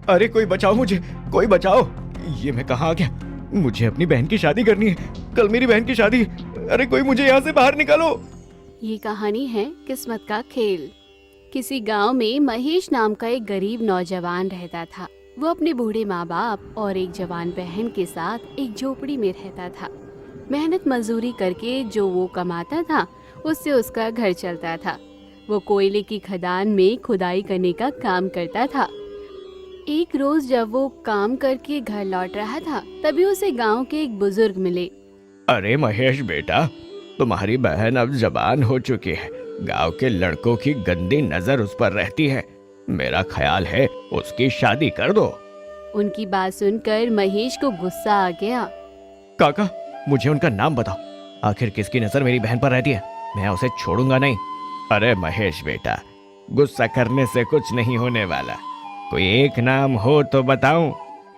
अरे कोई बचाओ मुझे, कोई बचाओ। ये मैं कहाँ आ गया? मुझे अपनी बहन की शादी करनी है, कल मेरी बहन की शादी। अरे कोई मुझे यहाँ से बाहर निकालो। ये कहानी है किस्मत का खेल। किसी गांव में महेश नाम का एक गरीब नौजवान रहता था। वो अपने बूढ़े माँ बाप और एक जवान बहन के साथ एक झोपड़ी में रहता था। मेहनत मजदूरी करके जो वो कमाता था उससे उसका घर चलता था। वो कोयले की खदान में खुदाई करने का काम करता था। एक रोज जब वो काम करके घर लौट रहा था तभी उसे गांव के एक बुजुर्ग मिले। अरे महेश बेटा, तुम्हारी बहन अब जवान हो चुकी है। गांव के लड़कों की गंदी नजर उस पर रहती है। मेरा ख्याल है उसकी शादी कर दो। उनकी बात सुनकर महेश को गुस्सा आ गया। काका, मुझे उनका नाम बताओ। आखिर किसकी नजर मेरी बहन पर रहती है? मैं उसे छोड़ूंगा नहीं। अरे महेश बेटा, गुस्सा करने से कुछ नहीं होने वाला। कोई एक नाम हो तो बताऊं।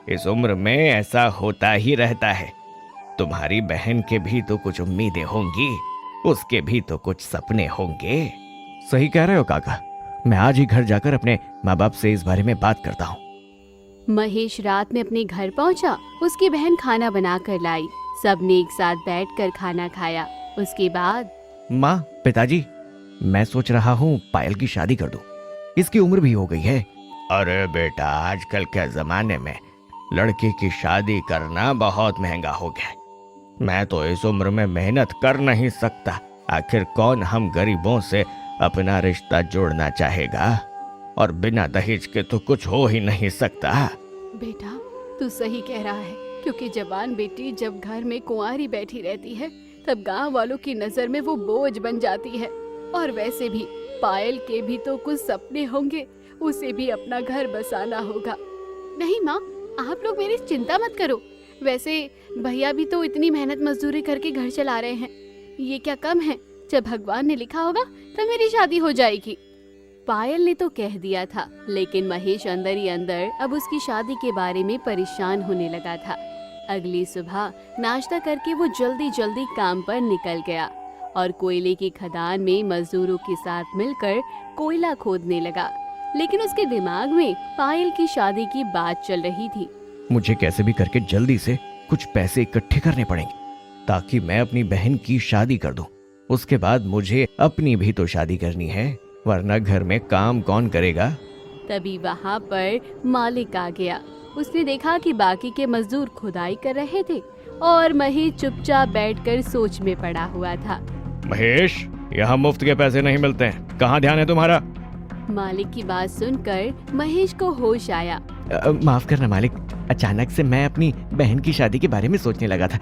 इस उम्र में ऐसा होता ही रहता है। तुम्हारी बहन के भी तो कुछ उम्मीदें होंगी, उसके भी तो कुछ सपने होंगे। सही कह रहे हो काका, मैं आज ही घर जाकर अपने माँ बाप से इस बारे में बात करता हूँ। महेश रात में अपने घर पहुंचा। उसकी बहन खाना बना कर लाई। सबने एक साथ बैठकर खाना खाया। उसके बाद माँ, पिताजी, मैं सोच रहा हूँ पायल की शादी कर दूं। इसकी उम्र भी हो गई है। अरे बेटा, आजकल के जमाने में लड़की की शादी करना बहुत महंगा हो गया। मैं तो इस उम्र में मेहनत कर नहीं सकता। आखिर कौन हम गरीबों से अपना रिश्ता जोड़ना चाहेगा? और बिना दहेज के तो कुछ हो ही नहीं सकता। बेटा, तू सही कह रहा है, क्योंकि जवान बेटी जब घर में कुंवारी बैठी रहती है तब गांव वालों की नजर में वो बोझ बन जाती है। और वैसे भी पायल के भी तो कुछ सपने होंगे, उसे भी अपना घर बसाना होगा। नहीं माँ, आप लोग मेरी चिंता मत करो। वैसे भैया भी तो इतनी मेहनत मजदूरी करके घर चला रहे हैं। ये क्या कम है? जब भगवान ने लिखा होगा तब मेरी शादी हो जाएगी। पायल ने तो कह दिया था, लेकिन महेश अंदर ही अंदर अब उसकी शादी के बारे में परेशान होने लगा था। अगली सुबह नाश्ता करके वो जल्दी जल्दी काम पर निकल गया और कोयले की खदान में मजदूरों के साथ मिलकर कोयला खोदने लगा। लेकिन उसके दिमाग में पायल की शादी की बात चल रही थी। मुझे कैसे भी करके जल्दी से कुछ पैसे इकट्ठे करने पड़ेंगे ताकि मैं अपनी बहन की शादी कर दूं। उसके बाद मुझे अपनी भी तो शादी करनी है, वरना घर में काम कौन करेगा? तभी वहाँ पर मालिक आ गया। उसने देखा कि बाकी के मजदूर खुदाई कर रहे थे और महेश चुपचाप बैठकर सोच में पड़ा हुआ था। महेश, यहाँ मुफ्त के पैसे नहीं मिलते हैं, कहाँ ध्यान है तुम्हारा? मालिक की बात सुनकर महेश को होश आया। माफ करना मालिक, अचानक से मैं अपनी बहन की शादी के बारे में सोचने लगा था।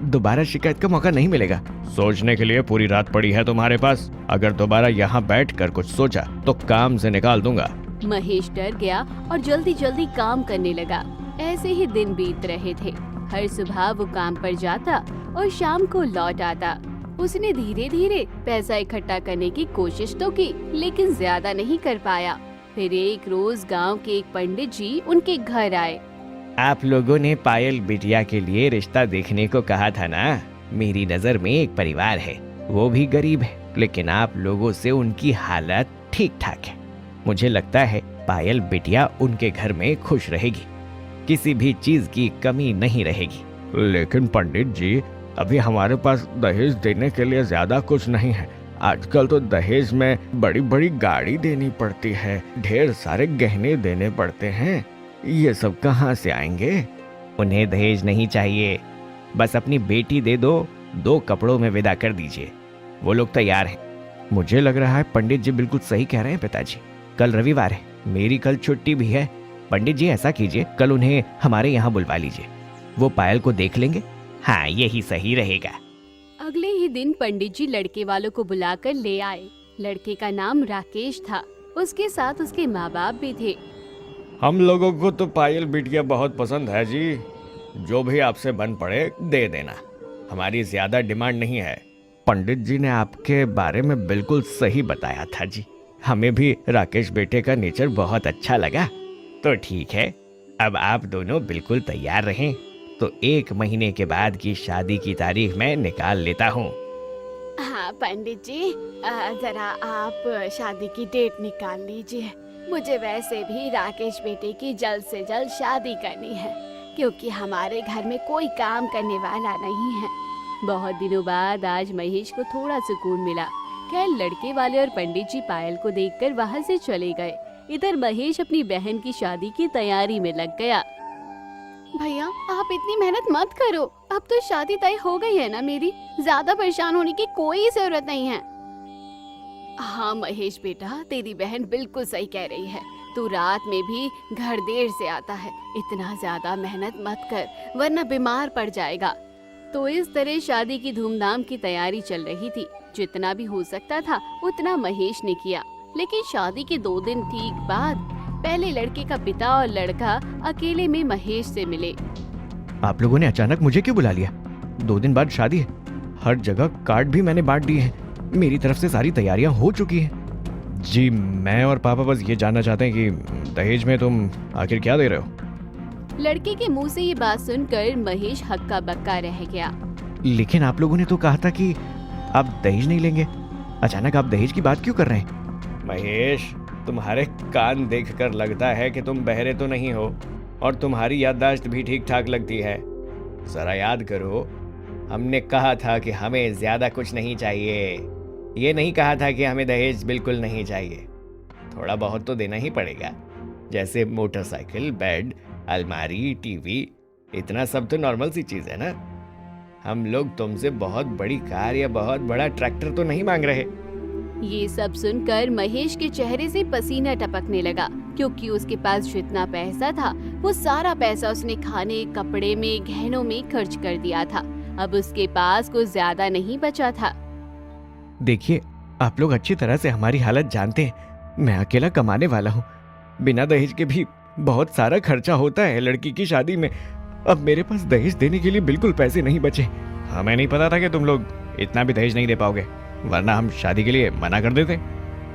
दोबारा शिकायत का मौका नहीं मिलेगा। सोचने के लिए पूरी रात पड़ी है तुम्हारे पास। अगर दोबारा यहाँ बैठकर कुछ सोचा तो काम से निकाल दूंगा। महेश डर गया और जल्दी जल्दी काम करने लगा। ऐसे ही दिन बीत रहे थे। हर सुबह वो काम पर जाता और शाम को लौट आता। उसने धीरे धीरे पैसा इकट्ठा करने की कोशिश तो की, लेकिन ज्यादा नहीं कर पाया। फिर एक रोज गांव के एक पंडित जी उनके घर आए। आप लोगों ने पायल बिटिया के लिए रिश्ता देखने को कहा था ना? मेरी नजर में एक परिवार है, वो भी गरीब है, लेकिन आप लोगों से उनकी हालत ठीक ठाक है। मुझे लगता है पायल बिटिया उनके घर में खुश रहेगी, किसी भी चीज की कमी नहीं रहेगी। लेकिन पंडित जी, अभी हमारे पास दहेज देने के लिए ज्यादा कुछ नहीं है। आजकल तो दहेज में बड़ी बड़ी गाड़ी देनी पड़ती है, ढेर सारे गहने देने पड़ते हैं। ये सब कहाँ से आएंगे? उन्हें दहेज नहीं चाहिए, बस अपनी बेटी दे दो, 2 कपड़ों में विदा कर दीजिए। वो लोग तैयार हैं। मुझे लग रहा है पंडित जी बिल्कुल सही कह रहे हैं पिताजी। कल रविवार है, मेरी कल छुट्टी भी है। पंडित जी ऐसा कीजिए, कल उन्हें हमारे यहाँ बुलवा लीजिए, वो पायल को देख लेंगे। हाँ, यही सही रहेगा। अगले ही दिन पंडित जी लड़के वालों को बुलाकर ले आए। लड़के का नाम राकेश था। उसके साथ उसके माँ बाप भी थे। हम लोगों को तो पायल बिटिया बहुत पसंद है जी। जो भी आपसे बन पड़े दे देना, हमारी ज्यादा डिमांड नहीं है। पंडित जी ने आपके बारे में बिल्कुल सही बताया था जी। हमें भी राकेश बेटे का नेचर बहुत अच्छा लगा। तो ठीक है, अब आप दोनों बिल्कुल तैयार रहें, तो 1 महीने के बाद की शादी की तारीख मैं निकाल लेता हूँ। हाँ पंडित जी, जरा आप शादी की डेट निकाल लीजिए। मुझे वैसे भी राकेश बेटे की जल्द से जल्द शादी करनी है, क्योंकि हमारे घर में कोई काम करने वाला नहीं है। बहुत दिनों बाद आज महेश को थोड़ा सुकून मिला। खैर लड़के वाले और पंडित जी पायल को देखकर वहाँ से चले गए। इधर महेश अपनी बहन की शादी की तैयारी में लग गया। भैया आप इतनी मेहनत मत करो, अब तो शादी तय हो गई है ना मेरी, ज्यादा परेशान होने की कोई जरूरत नहीं है। हाँ महेश बेटा, तेरी बहन बिल्कुल सही कह रही है। तू रात में भी घर देर से आता है, इतना ज्यादा मेहनत मत कर वरना बीमार पड़ जाएगा। तो इस तरह शादी की धूमधाम की तैयारी चल रही थी। जितना भी हो सकता था उतना महेश ने किया। लेकिन शादी के 2 दिन ठीक बाद पहले लड़के का पिता और लड़का अकेले में महेश से मिले। आप लोगों ने अचानक मुझे क्यों बुला लिया? 2 दिन बाद शादी है, हर जगह कार्ड भी मैंने बांट दिए हैं, मेरी तरफ से सारी तैयारियां हो चुकी हैं। जी मैं और पापा बस ये जानना चाहते हैं कि दहेज में तुम आखिर क्या दे रहे हो? लड़के के मुंह से ये बात सुनकर महेश हक्का बक्का रह गया। लेकिन आप लोगों ने तो कहा था कि आप दहेज नहीं लेंगे, अचानक आप दहेज की बात क्यों कर रहे हैं? महेश, तुम्हारे कान देखकर लगता है कि तुम बहरे तो नहीं हो और तुम्हारी याददाश्त भी ठीक ठाक लगती है। जरा याद करो, हमने कहा था कि हमें ज्यादा कुछ नहीं चाहिए, ये नहीं कहा था कि हमें दहेज बिल्कुल नहीं चाहिए। थोड़ा बहुत तो देना ही पड़ेगा, जैसे मोटरसाइकिल, बेड, अलमारी, टीवी, इतना सब तो नॉर्मल सी चीज है ना। हम लोग तुमसे बहुत बड़ी कार या बहुत बड़ा ट्रैक्टर तो नहीं मांग रहे। ये सब सुनकर महेश के चेहरे से पसीना टपकने लगा, क्योंकि उसके पास जितना पैसा था वो सारा पैसा उसने खाने, कपड़े में, गहनों में खर्च कर दिया था। अब उसके पास कुछ ज्यादा नहीं बचा था। देखिए, आप लोग अच्छी तरह से हमारी हालत जानते हैं। मैं अकेला कमाने वाला हूँ, बिना दहेज के भी बहुत सारा खर्चा होता है लड़की की शादी में। अब मेरे पास दहेज देने के लिए बिल्कुल पैसे नहीं बचे। हमें नहीं पता था कि तुम लोग इतना भी दहेज नहीं दे पाओगे, वरना हम शादी के लिए मना कर देते।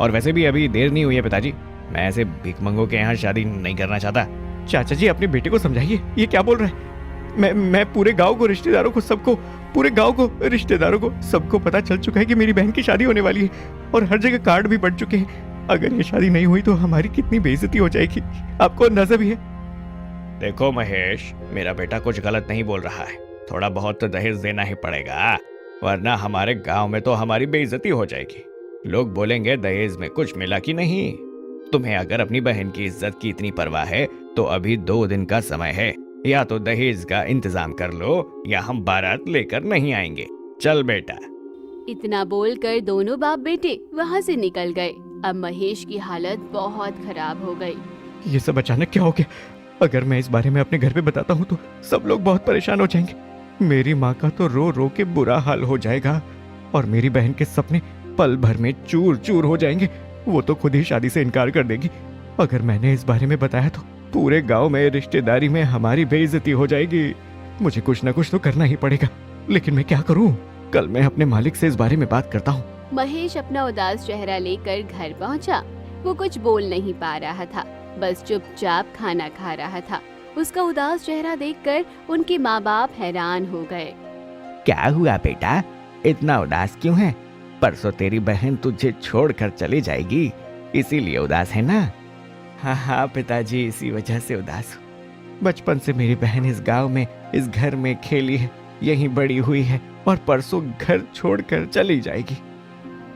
और वैसे भी अभी देर नहीं हुई है पिताजी, मैं ऐसे भिखमंगों के यहाँ शादी नहीं करना चाहता। चाचा जी अपने बेटे को समझाइए, ये क्या बोल रहे हैं? मैं पूरे गांव को, रिश्तेदारों को, सबको, पूरे गांव को, रिश्तेदारों को, सबको पता चल चुका है कि मेरी बहन की शादी होने वाली है और हर जगह कार्ड भी बढ़ चुके हैं। अगर ये शादी नहीं हुई तो हमारी कितनी बेइज्जती हो जाएगी, आपको अंदाजा भी है। देखो महेश, मेरा बेटा कुछ गलत नहीं बोल रहा है, थोड़ा बहुत तो दहेज देना ही पड़ेगा, वरना हमारे गांव में तो हमारी बेइज्जती हो जाएगी। लोग बोलेंगे दहेज में कुछ मिला कि नहीं। तुम्हें अगर अपनी बहन की इज्जत की इतनी परवाह है तो अभी 2 दिन का समय है, या तो दहेज का इंतजाम कर लो या हम बारात लेकर नहीं आएंगे। चल बेटा। इतना बोलकर दोनों बाप बेटे वहाँ से निकल गए। अब महेश की हालत बहुत खराब हो गई। ये सब अचानक क्या हो गया? अगर मैं इस बारे में अपने घर पे बताता हूँ तो सब लोग बहुत परेशान हो जाएंगे। मेरी माँ का तो रो रो के बुरा हाल हो जाएगा और मेरी बहन के सपने पल भर में चूर चूर हो जाएंगे। वो तो खुद ही शादी से इनकार कर देगी। अगर मैंने इस बारे में बताया तो पूरे गांव में, रिश्तेदारी में हमारी बेइज्जती हो जाएगी। मुझे कुछ न कुछ तो करना ही पड़ेगा, लेकिन मैं क्या करूं? कल मैं अपने मालिक से इस बारे में बात करता हूं। महेश अपना उदास चेहरा लेकर घर पहुंचा। वो कुछ बोल नहीं पा रहा था, बस चुपचाप खाना खा रहा था। उसका उदास चेहरा देखकर उनके माँ बाप हैरान हो गए। क्या हुआ बेटा, इतना उदास क्यों है? परसों तेरी बहन तुझे छोड़कर चली जाएगी, इसीलिए उदास है ना? हाँ पिताजी, इसी वजह से उदास हूँ। बचपन से मेरी बहन इस गांव में, इस घर में खेली है, यहीं बड़ी हुई है और परसों घर छोड़कर चली जाएगी।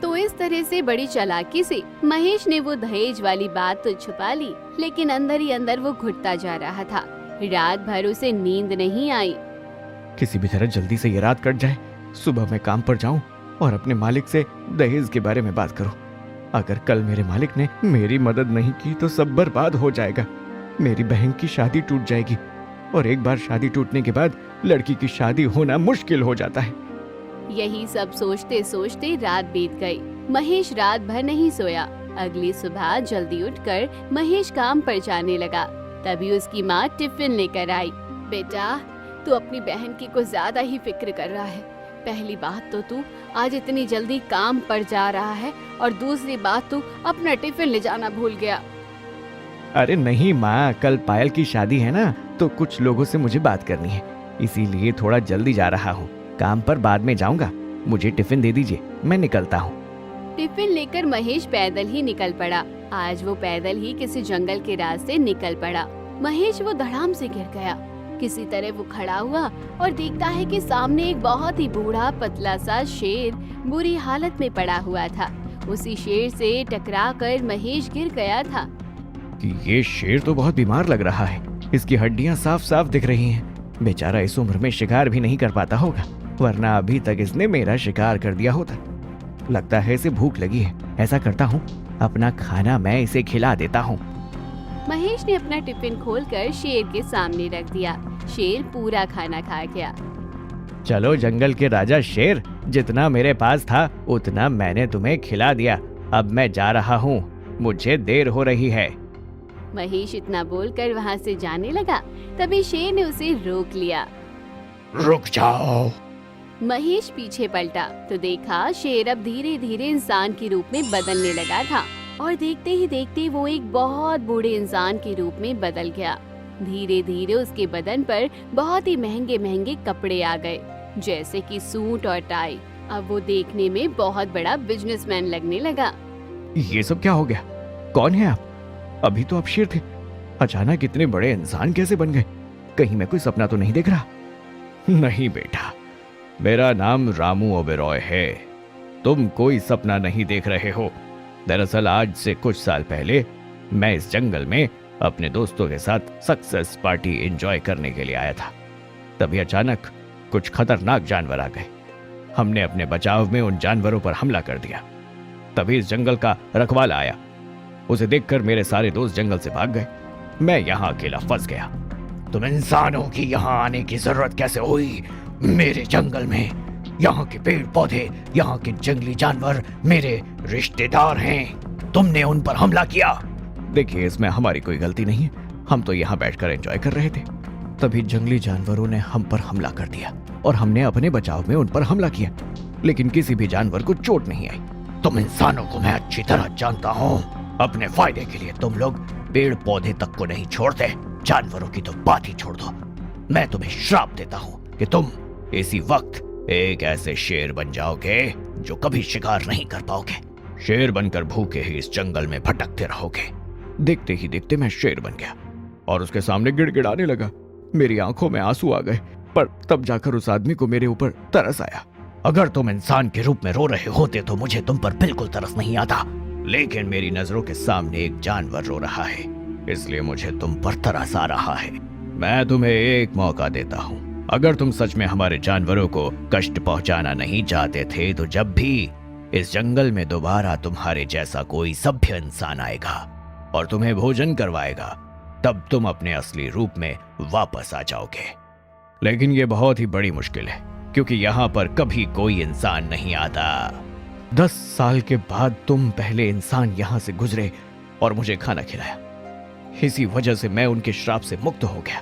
तो इस तरह से बड़ी चालाकी से महेश ने वो दहेज वाली बात तो छुपा ली, लेकिन अंदर ही अंदर वो घुटता जा रहा था। रात भर उसे नींद नहीं आई। किसी भी तरह जल्दी से ये रात कट जाए, सुबह मैं काम पर जाऊं और अपने मालिक से दहेज के बारे में बात करूं। अगर कल मेरे मालिक ने मेरी मदद नहीं की तो सब बर्बाद हो जाएगा। मेरी बहन की शादी टूट जाएगी और एक बार शादी टूटने के बाद लड़की की शादी होना मुश्किल हो जाता है। यही सब सोचते सोचते रात बीत गई। महेश रात भर नहीं सोया। अगली सुबह जल्दी उठकर महेश काम पर जाने लगा। तभी उसकी माँ टिफिन लेकर आई। बेटा, तू अपनी बहन की कुछ ज्यादा ही फिक्र कर रहा है। पहली बात तो तू आज इतनी जल्दी काम पर जा रहा है और दूसरी बात तू अपना टिफिन ले जाना भूल गया। अरे नहीं माँ, कल पायल की शादी है ना, तो कुछ लोगों से मुझे बात करनी है, इसीलिए थोड़ा जल्दी जा रहा हूँ। काम पर बाद में जाऊंगा, मुझे टिफिन दे दीजिए, मैं निकलता हूँ। टिफिन लेकर महेश पैदल ही निकल पड़ा। आज वो पैदल ही किसी जंगल के रास्ते निकल पड़ा। महेश वो धड़ाम से गिर गया। किसी तरह वो खड़ा हुआ और देखता है कि सामने एक बहुत ही बूढ़ा पतला सा शेर बुरी हालत में पड़ा हुआ था। उसी शेर से टकराकर महेश गिर गया था। ये शेर तो बहुत बीमार लग रहा है, इसकी हड्डियां साफ साफ दिख रही हैं। बेचारा इस उम्र में शिकार भी नहीं कर पाता होगा, वरना अभी तक इसने मेरा शिकार कर दिया होता। लगता है इसे भूख लगी है। ऐसा करता हूँ, अपना खाना मैं इसे खिला देता हूँ। महेश ने अपना टिफिन खोलकर शेर के सामने रख दिया। शेर पूरा खाना खा गया। चलो जंगल के राजा शेर, जितना मेरे पास था उतना मैंने तुम्हें खिला दिया। अब मैं जा रहा हूँ, मुझे देर हो रही है। महेश इतना बोलकर वहाँ से जाने लगा। तभी शेर ने उसे रोक लिया। रुक जाओ। महेश पीछे पलटा तो देखा शेर अब धीरे धीरे इंसान के रूप में बदलने लगा था और देखते ही देखते वो एक बहुत बूढ़े इंसान के रूप में बदल गया। धीरे धीरे उसके बदन पर बहुत ही महंगे महंगे कपड़े आ गए, जैसे कि सूट और टाई। अब वो देखने में बहुत बड़ा बिजनेसमैन लगने लगा। ये सब क्या हो गया? कौन है आप? अभी तो आप शेर थे, अचानक इतने बड़े इंसान कैसे बन गए? कहीं मैं कोई सपना तो नहीं देख रहा? नहीं बेटा, मेरा नाम रामू ओबेरॉय है। तुम कोई सपना नहीं देख रहे हो। दरअसल आज से कुछ साल पहले मैं इस जंगल में अपने दोस्तों के साथ सक्सेस पार्टी एंजॉय करने के लिए आया था। तभी अचानक कुछ खतरनाक जानवर आ गए। हमने अपने बचाव में उन जानवरों पर हमला कर दिया। तभी इस जंगल का रखवाला आया। उसे देखकर मेरे सारे दोस्त जंगल से भाग गए। मैं यहाँ अकेला फंस गया। तुम इंसानों की यहाँ आने की जरूरत कैसे हुई मेरे जंगल में? यहाँ के पेड़ पौधे, यहाँ के जंगली जानवर मेरे रिश्तेदार हैं। तुमने उन पर हमला किया। देखिए, इसमें हमारी कोई गलती नहीं है, हम तो यहाँ बैठकर एंजॉय कर रहे थे। तभी जंगली जानवरों ने हम पर हमला कर दिया और हमने अपने बचाव में उन पर हमला किया, लेकिन किसी भी जानवर को चोट नहीं आई। तुम इंसानों को मैं अच्छी तरह जानता हूँ। अपने फायदे के लिए तुम लोग पेड़ पौधे तक को नहीं छोड़ते, जानवरों की तो बात ही छोड़ दो। मैं तुम्हें श्राप देता हूँ कि तुम इसी वक्त एक ऐसे शेर बन जाओगे जो कभी शिकार नहीं कर पाओगे। शेर बनकर भूखे ही इस जंगल में भटकते रहोगे। देखते ही देखते मैं शेर बन गया और उसके सामने गिड़गिड़ाने लगा। मेरी आंखों में आंसू आ गए, पर तब जाकर उस आदमी को मेरे ऊपर तरस आया। अगर तुम इंसान के रूप में रो रहे होते तो मुझे तुम पर बिल्कुल तरस नहीं आता, लेकिन मेरी नजरों के सामने एक जानवर रो रहा है, इसलिए मुझे तुम पर तरस आ रहा है। मैं तुम्हें एक मौका देता हूँ। अगर तुम सच में हमारे जानवरों को कष्ट पहुंचाना नहीं चाहते थे तो जब भी इस जंगल में दोबारा तुम्हारे जैसा कोई सभ्य इंसान आएगा और तुम्हें भोजन करवाएगा, तब तुम अपने असली रूप में वापस आ जाओगे। लेकिन ये बहुत ही बड़ी मुश्किल है, क्योंकि यहाँ पर कभी कोई इंसान नहीं आता। 10 साल के बाद तुम पहले इंसान यहाँ से गुजरे और मुझे खाना खिलाया। इसी वजह से मैं उनके श्राप से मुक्त हो गया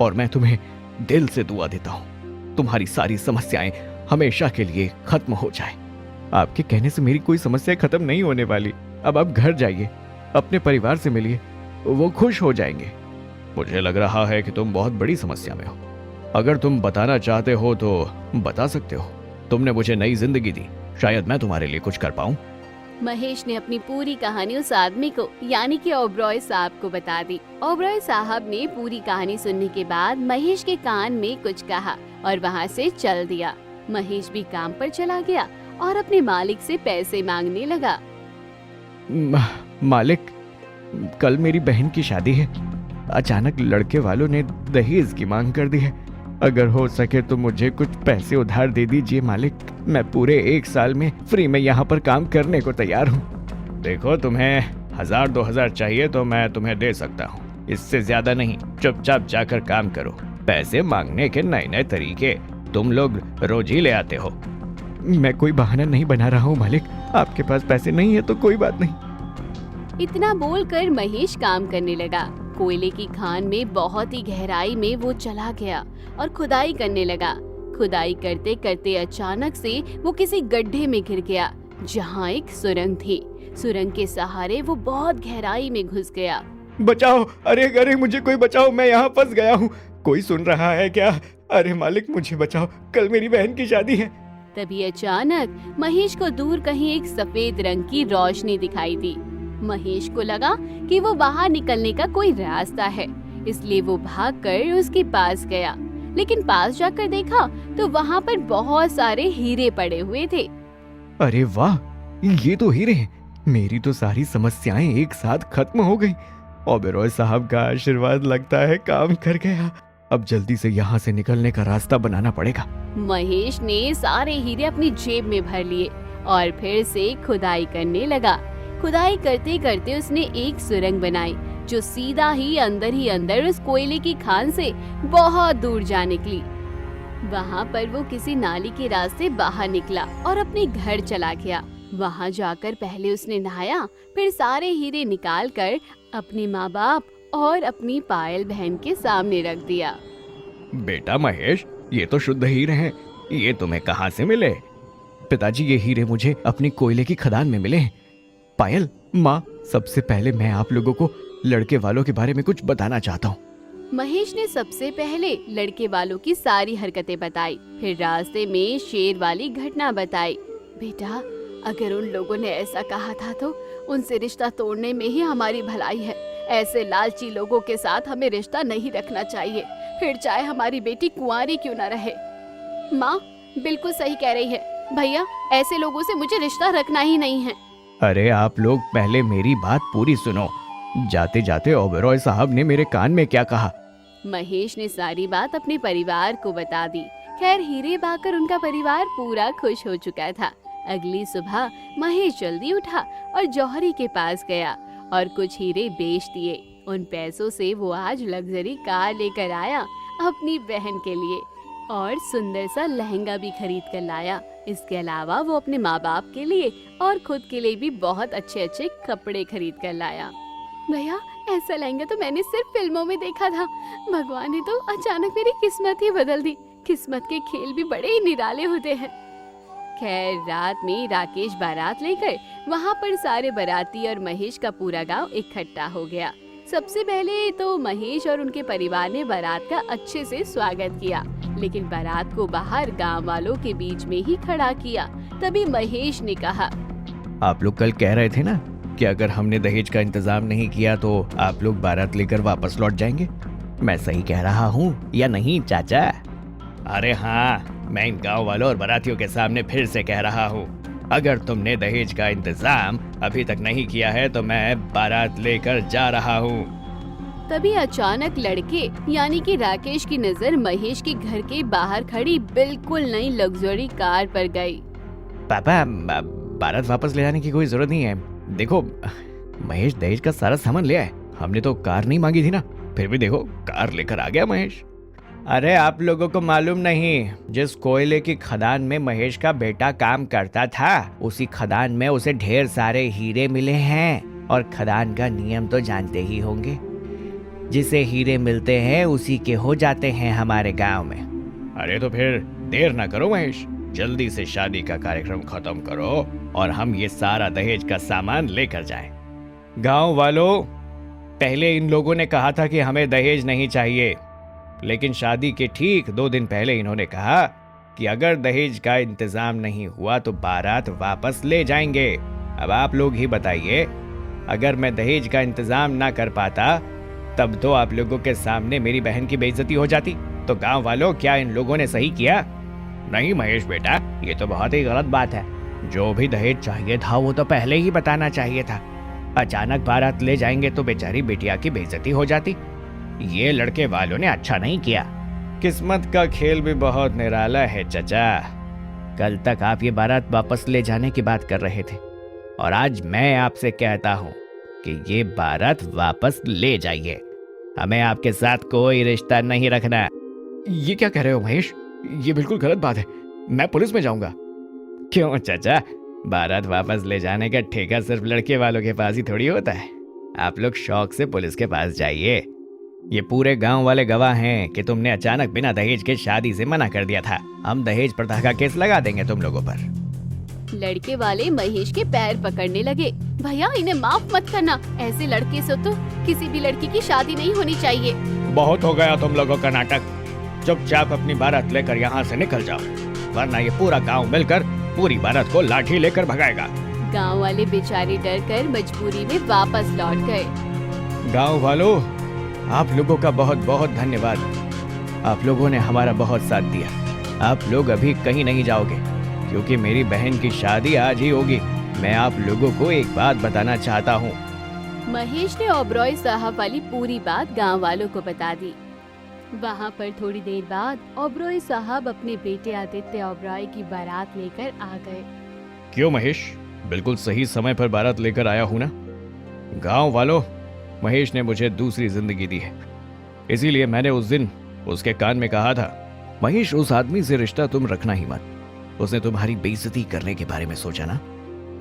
और मैं तुम्हें दिल से दुआ देता हूँ तुम्हारी सारी समस्याएं हमेशा के लिए खत्म हो जाए। आपके कहने से मेरी कोई समस्या खत्म नहीं होने वाली। अब आप घर जाइए, अपने परिवार से मिलिए, वो खुश हो जाएंगे। मुझे लग रहा है कि तुम बहुत बड़ी समस्या में हो। अगर तुम बताना चाहते हो तो बता सकते हो। तुमने मुझे नई जिंदगी दी, शायद मैं तुम्हारे लिए कुछ कर पाऊं। महेश ने अपनी पूरी कहानी उस आदमी को यानी कि ओबरॉय साहब को बता दी। ओबरॉय साहब ने पूरी कहानी सुनने के बाद महेश के कान में कुछ कहा और वहाँ से चल दिया। महेश भी काम पर चला गया और अपने मालिक से पैसे मांगने लगा। मालिक, कल मेरी बहन की शादी है। अचानक लड़के वालों ने दहेज की मांग कर दी है। अगर हो सके तो मुझे कुछ पैसे उधार दे दीजिए मालिक। मैं पूरे 1 साल में फ्री में यहाँ पर काम करने को तैयार हूँ। देखो, तुम्हें 1000-2000 चाहिए तो मैं तुम्हें दे सकता हूँ, इससे ज्यादा नहीं। चुपचाप जाकर काम करो। पैसे मांगने के नए नए तरीके तुम लोग रोज ही ले आते हो। मैं कोई बहाना नहीं बना रहा हूँ मालिक, आपके पास पैसे नहीं है तो कोई बात नहीं। इतना बोलकर महेश काम करने लगा। कोयले की खान में बहुत ही गहराई में वो चला गया और खुदाई करने लगा। खुदाई करते करते अचानक से वो किसी गड्ढे में गिर गया जहाँ एक सुरंग थी। सुरंग के सहारे वो बहुत गहराई में घुस गया। बचाओ, अरे अरे मुझे कोई बचाओ, मैं यहाँ फंस गया हूँ। कोई सुन रहा है क्या? अरे मालिक, मुझे बचाओ, कल मेरी बहन की शादी है। तभी अचानक महेश को दूर कहीं एक सफेद रंग की रोशनी दिखाई दी। महेश को लगा कि वो बाहर निकलने का कोई रास्ता है, इसलिए वो भागकर उसके पास गया। लेकिन पास जाकर देखा तो वहाँ पर बहुत सारे हीरे पड़े हुए थे। अरे वाह, ये तो हीरे हैं। मेरी तो सारी समस्याएं एक साथ खत्म हो गई। ओबेरॉय साहब का आशीर्वाद लगता है काम कर गया। अब जल्दी से यहाँ से निकलने का रास्ता बनाना पड़ेगा। महेश ने सारे हीरे अपनी जेब में भर लिए और फिर से खुदाई करने लगा। खुदाई करते करते उसने एक सुरंग बनाई जो सीधा ही अंदर उस कोयले की खान से बहुत दूर जा निकली। वहाँ पर वो किसी नाली के रास्ते बाहर निकला और अपने घर चला गया। वहाँ जाकर पहले उसने नहाया, फिर सारे हीरे निकालकर अपने माँ बाप और अपनी पायल बहन के सामने रख दिया। बेटा महेश, ये तो शुद्ध हीरे हैं। ये तुम्हें कहाँ से मिले? पिताजी, ये हीरे मुझे अपनी कोयले की खदान में मिले हैं। पायल, माँ, सबसे पहले मैं आप लोगों को लड़के वालों के बारे में कुछ बताना चाहता हूँ। महेश ने सबसे पहले लड़के वालों की सारी हरकतें बताई, फिर रास्ते में शेर वाली घटना बताई। बेटा, अगर उन लोगों ने ऐसा कहा था तो उनसे रिश्ता तोड़ने में ही हमारी भलाई है। ऐसे लालची लोगों के साथ हमें रिश्ता नहीं रखना चाहिए, फिर चाहे हमारी बेटी कुंवारी क्यों न रहे। माँ बिल्कुल सही कह रही है भैया, ऐसे लोगों से मुझे रिश्ता रखना ही नहीं है। अरे आप लोग पहले मेरी बात पूरी सुनो। जाते जाते ओबेरॉय साहब ने मेरे कान में क्या कहा। महेश ने सारी बात अपने परिवार को बता दी। खैर, हीरे पाकर उनका परिवार पूरा खुश हो चुका था। अगली सुबह महेश जल्दी उठा और जौहरी के पास गया और कुछ हीरे बेच दिए। उन पैसों से वो आज लग्जरी कार लेकर आया अपनी बहन के लिए और सुंदर सा लहंगा भी खरीद कर लाया। इसके अलावा वो अपने माँ बाप के लिए और खुद के लिए भी बहुत अच्छे अच्छे कपड़े खरीद कर लाया। भैया, ऐसा लहंगा तो मैंने सिर्फ फिल्मों में देखा था। भगवान ने तो अचानक मेरी किस्मत ही बदल दी। किस्मत के खेल भी बड़े ही निराले होते हैं। खैर, रात में राकेश बारात लेकर वहाँ पर सारे बाराती और महेश का पूरा गांव इकट्ठा हो गया। सबसे पहले तो महेश और उनके परिवार ने बारात का अच्छे से स्वागत किया, लेकिन बारात को बाहर गांव वालों के बीच में ही खड़ा किया। तभी महेश ने कहा, आप लोग कल कह रहे थे ना कि अगर हमने दहेज का इंतजाम नहीं किया तो आप लोग बारात लेकर वापस लौट जाएंगे। मैं सही कह रहा हूँ या नहीं चाचा? अरे हाँ, मैं इन गांव वालों और बारातियों के सामने फिर से कह रहा हूँ, अगर तुमने दहेज का इंतजाम अभी तक नहीं किया है तो मैं बारात लेकर जा रहा हूँ। तभी अचानक लड़के यानी कि राकेश की नजर महेश के घर के बाहर खड़ी बिल्कुल नई लग्जरी कार पर गई। पापा, बारात वापस ले जाने की कोई जरूरत नहीं है। देखो, महेश दहेज का सारा सामान ले आए। हमने तो कार नहीं मांगी थी ना, फिर भी देखो कार लेकर आ गया महेश। अरे आप लोगों को मालूम नहीं, जिस कोयले की खदान में महेश का बेटा काम करता था उसी खदान में उसे ढेर सारे हीरे मिले हैं। और खदान का नियम तो जानते ही होंगे, जिसे हीरे मिलते हैं उसी के हो जाते हैं हमारे गांव में। अरे तो फिर देर ना करो महेश, जल्दी से शादी का कार्यक्रम खत्म करो और हम ये सारा दहेज का सामान लेकर जाएं। गांव वालों, पहले इन लोगों ने कहा था कि हमें दहेज नहीं चाहिए, लेकिन शादी के ठीक 2 दिन पहले इन्होंने कहा कि अगर दहेज का इंतजाम नहीं हुआ तो बारात वापस ले जाएंगे। अब आप लोग ही बताइए, अगर मैं दहेज का इंतजाम ना कर पाता तब तो आप लोगों के सामने मेरी बहन की बेइज्जती हो जाती। तो गांव वालों, क्या इन लोगों ने सही किया? नहीं महेश बेटा, ये तो बहुत ही गलत बात है। जो भी दहेज चाहिए था वो तो पहले ही बताना चाहिए था। अचानक बारात ले जाएंगे तो बेचारी बिटिया की बेइज्जती हो जाती। ये लड़के वालों ने अच्छा नहीं किया। किस्मत का खेल भी बहुत निराला है चचा। कल तक आप ये बारात वापस ले जाने की बात कर रहे थे और आज मैं आपसे कहता हूँ कि ये बारात वापस ले जाइए। हमें आपके साथ कोई रिश्ता नहीं रखना। ये क्या कह रहे हो महेश? ये बिल्कुल गलत बात है। मैं पुलिस में जाऊंगा। क्यों चाचा? बारात वापस ले जाने का ठेका सिर्फ लड़के वालों के पास ही थोड़ी होता है। आप लोग शौक से पुलिस के पास जाइए। ये पूरे गांव वाले गवाह हैं कि तुमने अचानक बिना दहेज के शादी से मना कर दिया था। हम दहेज प्रथा का केस लगा देंगे तुम लोगों पर। लड़के वाले महेश के पैर पकड़ने लगे। भैया, इन्हें माफ मत करना। ऐसे लड़के से तो किसी भी लड़की की शादी नहीं होनी चाहिए। बहुत हो गया तुम लोगों का नाटक। चुपचाप अपनी बारात लेकर यहाँ से निकल जाओ। वरना ये पूरा गांव मिलकर पूरी बारात को लाठी लेकर भगाएगा। गांव वाले बेचारे डर कर मजबूरी में वापस लौट गए। गांव वालों, आप लोगों का बहुत बहुत धन्यवाद। आप लोगों ने हमारा बहुत साथ दिया। आप लोग अभी कहीं नहीं जाओगे क्योंकि मेरी बहन की शादी आज ही होगी। मैं आप लोगों को एक बात बताना चाहता हूँ। महेश ने ओबरॉय साहब वाली पूरी बात गांव वालों को बता दी। वहाँ पर थोड़ी देर बाद ओबरॉय साहब अपने बेटे आदित्य ओबरॉय की बारात लेकर आ गए। क्यों महेश, बिल्कुल सही समय पर बारात लेकर आया हूँ ना। गांव वालों, महेश ने मुझे दूसरी जिंदगी दी है, इसीलिए मैंने उस दिन उसके कान में कहा था, महेश उस आदमी से रिश्ता तुम रखना ही मत। उसने तुम्हारी बेइज्जती करने के बारे में सोचा ना,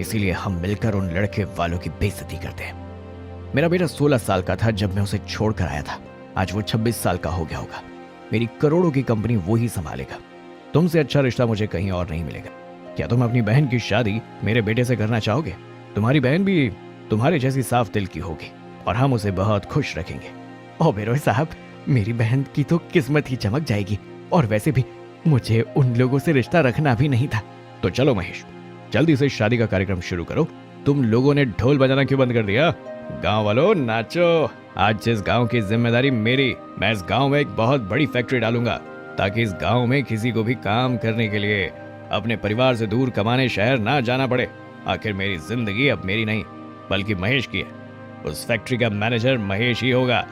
इसीलिए हम मिलकर उन लड़के वालों की बेइज्जती करते हैं। मेरा बेटा 16 साल का था जब मैं उसे छोड़कर आया था। आज वो 26 साल का हो गया होगा। मेरी करोड़ों की कंपनी वो ही संभालेगा। तुमसे अच्छा रिश्ता मुझे कहीं और नहीं मिलेगा। क्या तुम अपनी बहन की शादी मेरे बेटे से करना चाहोगे? तुम्हारी बहन भी तुम्हारे जैसी साफ दिल की होगी और हम उसे बहुत खुश रखेंगे। ओबेरॉय साहब, मेरी बहन की तो किस्मत ही चमक जाएगी, और वैसे भी मुझे उन लोगों से रिश्ता रखना भी नहीं था। तो चलो महेश, जल्दी से शादी का कार्यक्रम शुरू करो। तुम लोगों ने ढोल बजाना क्यों बंद कर दिया? गांव वालों नाचो। आज जिस गांव की जिम्मेदारी मेरी, मैं इस गांव में एक बहुत बड़ी फैक्ट्री डालूंगा ताकि इस गांव में किसी को भी काम करने के लिए अपने परिवार से दूर कमाने शहर ना जाना पड़े। आखिर मेरी जिंदगी अब मेरी नहीं बल्कि महेश की है। उस फैक्ट्री का मैनेजर महेश ही होगा।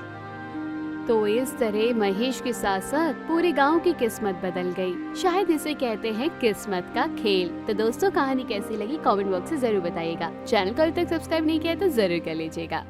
तो इस तरह महेश के साथ साथ पूरे गांव की किस्मत बदल गई। शायद इसे कहते हैं किस्मत का खेल। तो दोस्तों, कहानी कैसी लगी कमेंट बॉक्स में जरूर बताइएगा। चैनल को अभी तक सब्सक्राइब नहीं किया तो जरूर कर लीजिएगा।